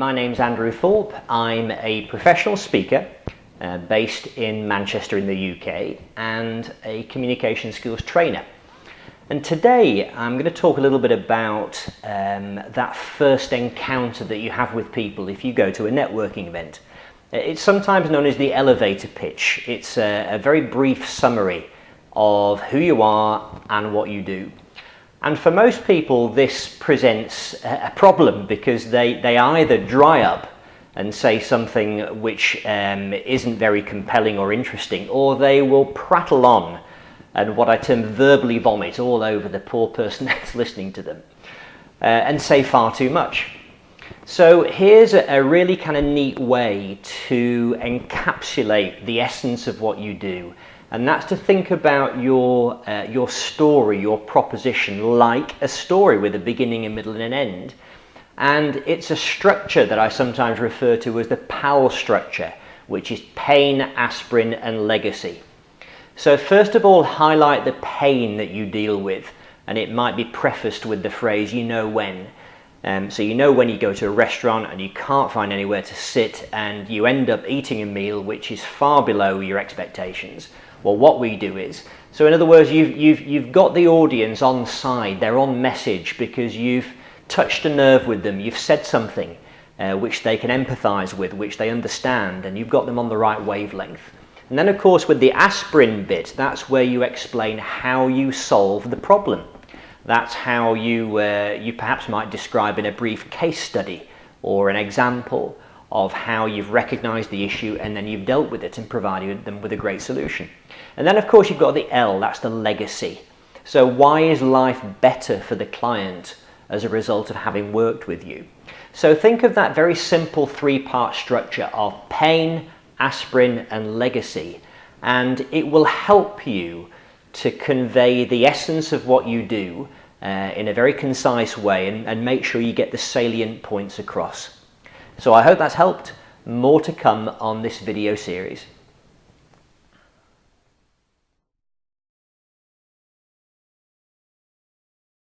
my name's Andrew Thorp. I'm a professional speaker based in Manchester in the UK and a communication skills trainer. And today I'm going to talk a little bit about that first encounter that you have with people if you go to a networking event. It's sometimes known as the elevator pitch. It's a very brief summary of who you are and what you do. And for most people this presents a problem because they either dry up and say something which isn't very compelling or interesting, or they will prattle on and what I term verbally vomit all over the poor person that's listening to them and say far too much. So here's a really kind of neat way to encapsulate the essence of what you do. And that's to think about your story, your proposition, like a story with a beginning, a middle and an end. And it's a structure that I sometimes refer to as the PAL structure, which is pain, aspirin and legacy. So first of all, highlight the pain that you deal with, and it might be prefaced with the phrase, you know when. So you know when you go to a restaurant and you can't find anywhere to sit and you end up eating a meal which is far below your expectations. Well, what we do is, so in other words, you've got the audience on side, they're on message because you've touched a nerve with them, you've said something which they can empathize with, which they understand, and you've got them on the right wavelength. And then of course with the aspirin bit, that's where you explain how you solve the problem. That's how you perhaps might describe in a brief case study or an example of how you've recognized the issue and then you've dealt with it and provided them with a great solution. And then of course you've got the L, that's the legacy. So why is life better for the client as a result of having worked with you? So think of that very simple three-part structure of pain, aspirin and legacy, and it will help you to convey the essence of what you do in a very concise way and make sure you get the salient points across. So I hope that's helped. More to come on this video series.